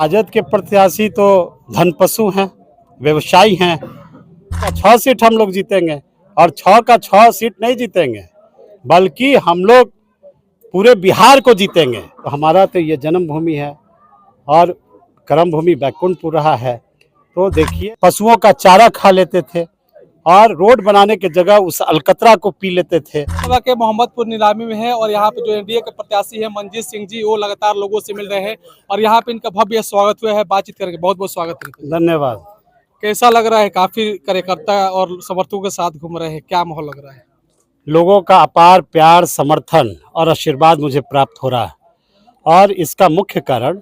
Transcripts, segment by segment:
राजद के प्रत्याशी तो धनपशु हैं, व्यवसायी हैं। 6 सीट हम लोग जीतेंगे और 6 का 6 सीट नहीं जीतेंगे, बल्कि हम लोग पूरे बिहार को जीतेंगे। तो हमारा तो ये जन्मभूमि है और कर्मभूमि बैकुंठपुर रहा है। तो देखिए, पशुओं का चारा खा लेते थे और रोड बनाने की जगह उस अलकतरा को पी लेते थे। के मोहम्मदपुर नीलामी में है और यहाँ पे जो एनडीए के प्रत्याशी है मंजीत सिंह जी, वो लगातार लोगों से मिल रहे हैं और यहाँ पे इनका भव्य स्वागत हुआ है। बातचीत करके बहुत बहुत स्वागत है। धन्यवाद। कैसा लग रहा है? काफी कार्यकर्ता और समर्थकों के साथ घूम रहे हैं, क्या माहौल लग रहा है? लोगों का अपार प्यार, समर्थन और आशीर्वाद मुझे प्राप्त हो रहा है और इसका मुख्य कारण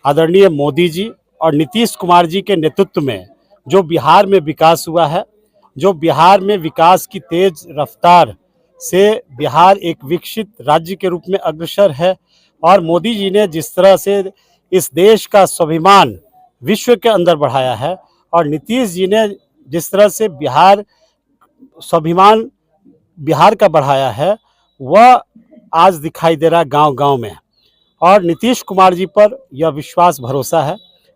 आदरणीय मोदी जी और नीतीश कुमार जी के नेतृत्व में जो बिहार में विकास हुआ है, जो बिहार में विकास की तेज रफ्तार से बिहार एक विकसित राज्य के रूप में अग्रसर है और मोदी जी ने जिस तरह से इस देश का स्वाभिमान विश्व के अंदर बढ़ाया है और नीतीश जी ने जिस तरह से स्वाभिमान बिहार का बढ़ाया है, वह आज दिखाई दे रहा है गांव-गांव में। और नीतीश कुमार जी पर यह विश्वास भरोसा है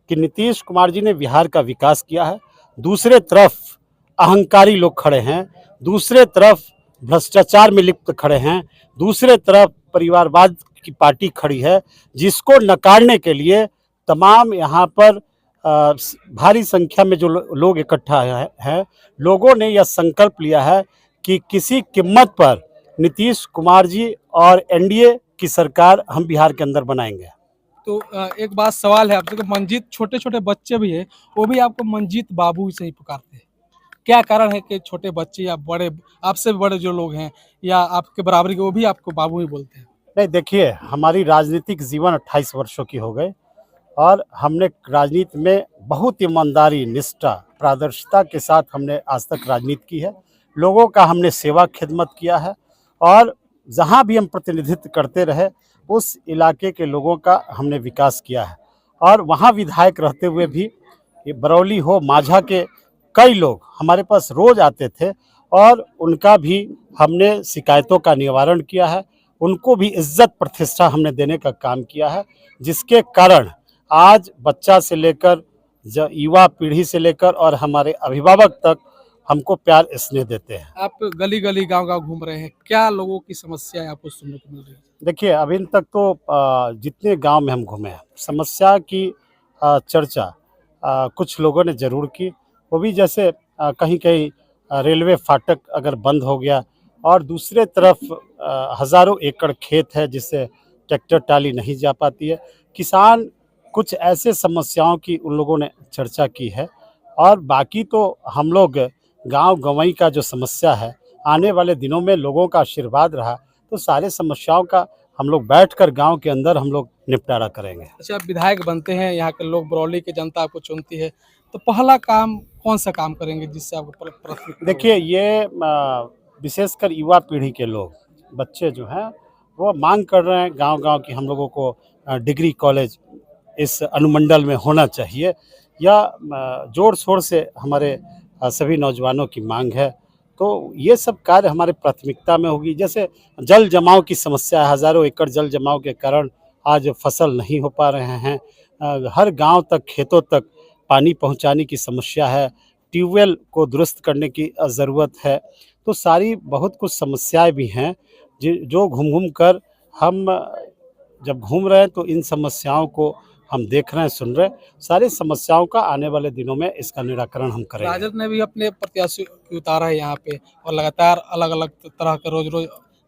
कि नीतीश कुमार जी ने बिहार का विकास किया है। दूसरे तरफ अहंकारी लोग खड़े हैं, दूसरे तरफ भ्रष्टाचार में लिप्त खड़े हैं, दूसरे तरफ परिवारवाद की पार्टी खड़ी है, जिसको नकारने के लिए तमाम यहाँ पर भारी संख्या में जो लोग इकट्ठा हैं, लोगों ने यह संकल्प लिया है कि किसी कीमत पर नीतीश कुमार जी और एनडीए की सरकार हम बिहार के अंदर बनाएंगे। तो एक बात सवाल है आपसे, मंजीत, छोटे छोटे बच्चे भी है, वो भी आपको मंजीत बाबू से ही पुकारते हैं, क्या कारण है कि छोटे बच्चे या बड़े, आपसे बड़े जो लोग हैं या आपके बराबरी के, वो भी आपको बाबू ही बोलते हैं? नहीं, देखिए, हमारी राजनीतिक जीवन 28 वर्षों की हो गए और हमने राजनीति में बहुत ईमानदारी, निष्ठा, पारदर्शिता के साथ हमने आज तक राजनीति की है। लोगों का हमने सेवा खिदमत किया है और जहां भी हम प्रतिनिधित्व करते रहे उस इलाके के लोगों का हमने विकास किया है और वहां विधायक रहते हुए भी बरौली हो, माझा के कई लोग हमारे पास रोज आते थे और उनका भी हमने शिकायतों का निवारण किया है, उनको भी इज्जत प्रतिष्ठा हमने देने का काम किया है, जिसके कारण आज बच्चा से लेकर युवा पीढ़ी से लेकर और हमारे अभिभावक तक हमको प्यार स्नेह देते हैं। आप गली गली गांव-गांव घूम रहे हैं, क्या लोगों की समस्याएं आपको सुनने को मिल रही है? देखिए, अभी तक तो जितने गांव में हम घूमे हैं, समस्या की चर्चा कुछ लोगों ने जरूर की। वो भी जैसे कहीं कहीं रेलवे फाटक अगर बंद हो गया और दूसरे तरफ हज़ारों एकड़ खेत है जिससे ट्रैक्टर टाली नहीं जा पाती है, किसान, कुछ ऐसे समस्याओं की उन लोगों ने चर्चा की है। और बाकी तो हम लोग गांव गंवई का जो समस्या है, आने वाले दिनों में लोगों का आशीर्वाद रहा तो सारे समस्याओं का हम लोग बैठकर गांव के अंदर हम लोग निपटारा करेंगे। अच्छा, विधायक बनते हैं, यहाँ के लोग, बरौली की जनता आपको चुनती है, तो पहला काम कौन सा काम करेंगे जिससे आपको प्राथमिकता? देखिए, ये विशेषकर युवा पीढ़ी के लोग, बच्चे जो हैं, वो मांग कर रहे हैं गांव-गांव की हम लोगों को डिग्री कॉलेज इस अनुमंडल में होना चाहिए, या जोर शोर से हमारे सभी नौजवानों की मांग है। तो ये सब कार्य हमारे प्राथमिकता में होगी। जैसे जल जमाव की समस्या है, हज़ारों एकड़ जल जमाव के कारण आज फसल नहीं हो पा रहे हैं, हर गांव तक, खेतों तक पानी पहुंचाने की समस्या है, ट्यूबवेल को दुरुस्त करने की ज़रूरत है। तो सारी बहुत कुछ समस्याएं भी हैं जो घूम घूम कर हम जब घूम रहे हैं तो इन समस्याओं को हम देख रहे हैं, सुन रहे हैं। सारी समस्याओं का आने वाले दिनों में इसका निराकरण हम करेंगे। राजद ने भी अपने प्रत्याशी को उतारा है यहाँ पे और लगातार अलग अलग तरह के रोज रोज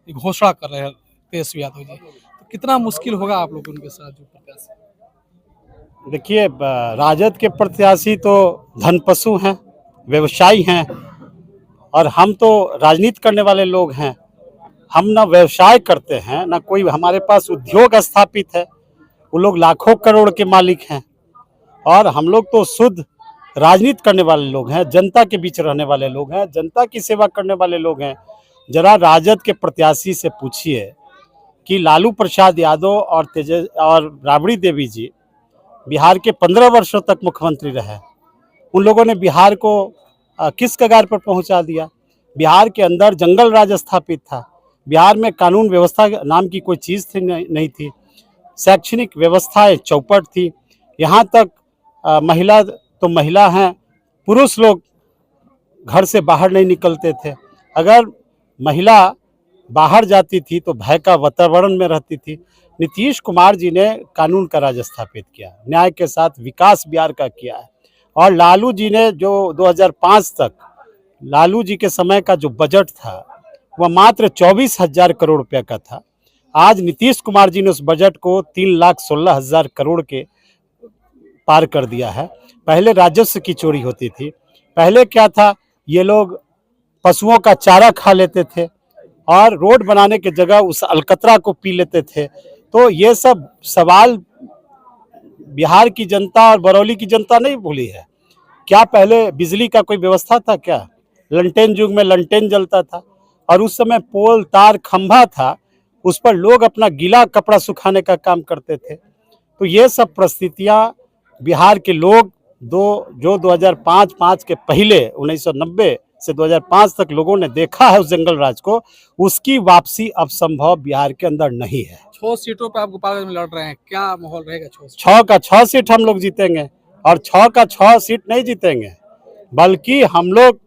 घोषणा कर रहे हैं तेजस्वी यादव जी, तो कितना मुश्किल होगा आप लोग उनके साथ जो प्रत्याशी? देखिए, राजद के प्रत्याशी तो धनपशु हैं, व्यवसायी हैं और हम तो राजनीति करने वाले लोग हैं। हम ना व्यवसाय करते हैं, ना कोई हमारे पास उद्योग स्थापित है। वो लोग लाखों करोड़ के मालिक हैं और हम लोग तो शुद्ध राजनीति करने वाले लोग हैं, जनता के बीच रहने वाले लोग हैं, जनता की सेवा करने वाले लोग हैं। जरा राजद के प्रत्याशी से पूछिए कि लालू प्रसाद यादव और राबड़ी देवी जी बिहार के 15 वर्षों तक मुख्यमंत्री रहे, उन लोगों ने बिहार को किस कगार पर पहुंचा दिया? बिहार के अंदर जंगल राज स्थापित था, बिहार में कानून व्यवस्था नाम की कोई चीज़ नहीं थी, शैक्षणिक व्यवस्थाएं चौपट थी, यहाँ तक महिला तो महिला हैं, पुरुष लोग घर से बाहर नहीं निकलते थे। अगर महिला बाहर जाती थी तो भय का वातावरण में रहती थी। नीतीश कुमार जी ने कानून का राज स्थापित किया, न्याय के साथ विकास बिहार का किया है। और लालू जी ने जो 2005 तक लालू जी के समय का जो बजट था वह मात्र 24,000 करोड़ रुपए का था। आज नीतीश कुमार जी ने उस बजट को 3,16,000 करोड़ के पार कर दिया है। पहले राजस्व की चोरी होती थी। पहले क्या था, ये लोग पशुओं का चारा खा लेते थे और रोड बनाने की जगह उस अलकतरा को पी लेते थे। तो ये सब सवाल बिहार की जनता और बरौली की जनता नहीं भूली है। क्या पहले बिजली का कोई व्यवस्था था क्या? लंटेन युग में लंटेन जलता था और उस समय पोल तार खंभा था, उस पर लोग अपना गीला कपड़ा सुखाने का काम करते थे। तो ये सब परिस्थितियाँ बिहार के लोग जो 2005 के पहले 1990 से 2005 तक लोगों ने देखा है उस जंगल राज को, उसकी वापसी अब संभव बिहार के अंदर नहीं है। 6 सीटों पे आप गोपालगंज में लड़ रहे हैं, क्या माहौल रहेगा? 6 का 6 सीट हम लोग जीतेंगे और 6 का 6 सीट नहीं जीतेंगे, बल्कि हम लोग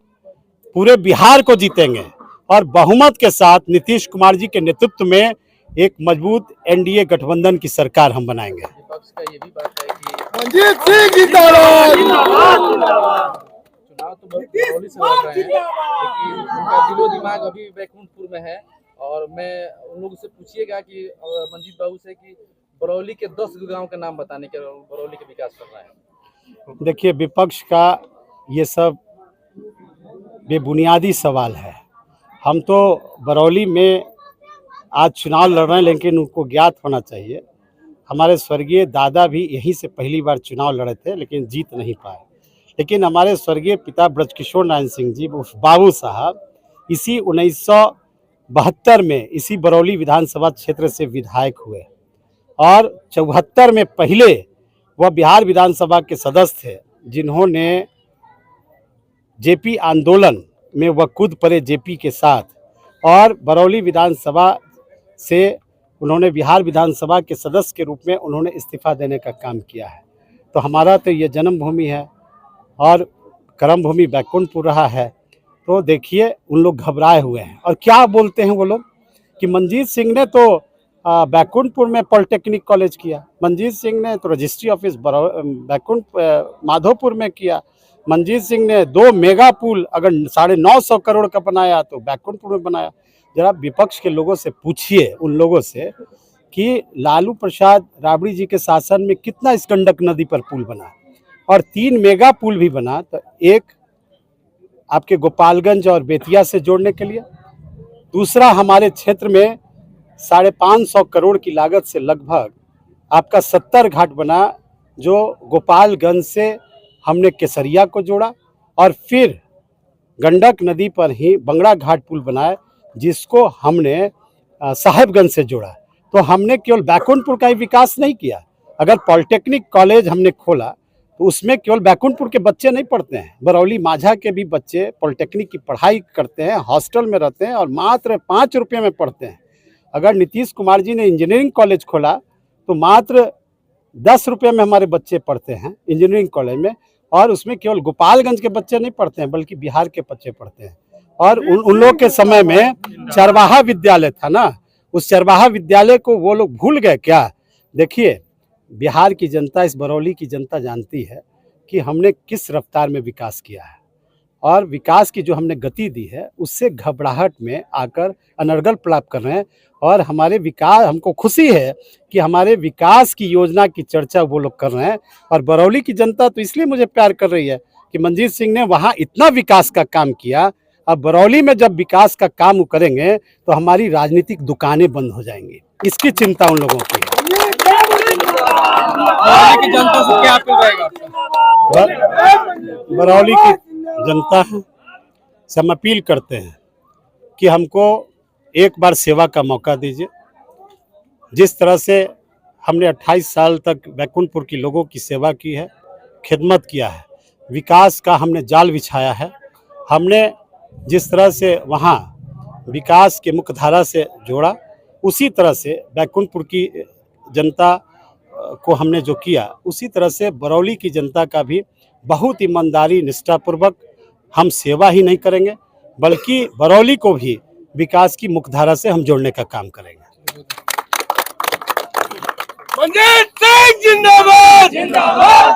पूरे बिहार को जीतेंगे और बहुमत के साथ नीतीश कुमार जी के नेतृत्व में एक मजबूत एनडीए गठबंधन की सरकार हम बनाएंगे। विपक्ष का ये भी बात है कि मंजीत सिंह जिंदाबाद, चुनाव तो बरौली से लड़ रहे हैं, लेकिन उनका दिलो दिमाग अभी बैकुंठपुर में है। और मैं उन लोगों से पूछिएगा कि मंजीत बाबू से कि बरौली के 10 गांव के नाम बताने के बरौली के विकास कर रहे हैं। देखिए, विपक्ष का ये सब बेबुनियादी सवाल है। हम तो बरौली में आज चुनाव लड़ रहे हैं, लेकिन उनको ज्ञात होना चाहिए हमारे स्वर्गीय दादा भी यहीं से पहली बार चुनाव लड़े थे, लेकिन जीत नहीं पाए। लेकिन हमारे स्वर्गीय पिता ब्रजकिशोर नारायण सिंह जी बाबू साहब इसी 1972 में इसी बरौली विधानसभा क्षेत्र से विधायक हुए और 74 में पहले वह बिहार विधानसभा के सदस्य थे, जिन्होंने जेपी आंदोलन में वह कूद पड़े जेपी के साथ और बरौली विधानसभा से उन्होंने बिहार विधानसभा के सदस्य के रूप में उन्होंने इस्तीफा देने का काम किया है। तो हमारा तो ये जन्मभूमि है और कर्मभूमि बैकुंठपुर रहा है। तो देखिए, उन लोग घबराए हुए हैं और क्या बोलते हैं वो लोग कि मंजीत सिंह ने तो बैकुंठपुर में पॉलिटेक्निक कॉलेज किया, मंजीत सिंह ने तो रजिस्ट्री ऑफिस माधोपुर में किया, मंजीत सिंह ने 2 मेगा पुल अगर 950 करोड़ का बनाया तो बैकुंठपुर में बनाया। जरा विपक्ष के लोगों से पूछिए, उन लोगों से कि लालू प्रसाद राबड़ी जी के शासन में कितना इस गंडक नदी पर पुल बना और 3 मेगा पुल भी बना, तो एक आपके गोपालगंज और बेतिया से जोड़ने के लिए, दूसरा हमारे क्षेत्र में 550 करोड़ की लागत से लगभग आपका 70 घाट बना, जो गोपालगंज से हमने केसरिया को जोड़ा और फिर गंडक नदी पर ही बंगड़ा घाट पुल बनाया, जिसको हमने साहेबगंज से जोड़ा। तो हमने केवल बैकुंठपुर का ही विकास नहीं किया। अगर पॉलिटेक्निक कॉलेज हमने खोला तो उसमें केवल बैकुंठपुर के बच्चे नहीं पढ़ते हैं, बरौली माझा के भी बच्चे पॉलिटेक्निक की पढ़ाई करते हैं, हॉस्टल में रहते हैं और मात्र 5 रुपये में पढ़ते हैं। अगर नीतीश कुमार जी ने इंजीनियरिंग कॉलेज खोला तो मात्र 10 रुपये में हमारे बच्चे पढ़ते हैं इंजीनियरिंग कॉलेज में, और उसमें केवल गोपालगंज के बच्चे नहीं पढ़ते हैं बल्कि बिहार के बच्चे पढ़ते हैं। और उन लोग के समय में चरवाहा विद्यालय था ना, उस चरवाहा विद्यालय को वो लोग भूल गए क्या? देखिए, बिहार की जनता, इस बरौली की जनता जानती है कि हमने किस रफ्तार में विकास किया है और विकास की जो हमने गति दी है उससे घबराहट में आकर अनर्गल प्राप्त कर रहे हैं। और हमारे विकास, हमको खुशी है कि हमारे विकास की योजना की चर्चा वो लोग कर रहे हैं। और बरौली की जनता तो इसलिए मुझे प्यार कर रही है कि मंजीत सिंह ने वहाँ इतना विकास का काम किया। अब बरौली में जब विकास का काम करेंगे तो हमारी राजनीतिक दुकानें बंद हो जाएंगी, इसकी चिंता उन लोगों की है। जनता से क्या अपील रहेगा? बरौली की जनता से हम अपील करते हैं कि हमको एक बार सेवा का मौका दीजिए। जिस तरह से हमने 28 साल तक बैकुंठपुर के लोगों की सेवा की है, खिदमत किया है, विकास का हमने जाल बिछाया है, हमने जिस तरह से वहाँ विकास के मुख्यधारा से जोड़ा, उसी तरह से बैकुंठपुर की जनता को हमने जो किया, उसी तरह से बरौली की जनता का भी बहुत ईमानदारी निष्ठापूर्वक हम सेवा ही नहीं करेंगे, बल्कि बरौली को भी विकास की मुख्यधारा से हम जोड़ने का काम करेंगे। मंजीत सिंह जिंदाबाद जिंदाबाद।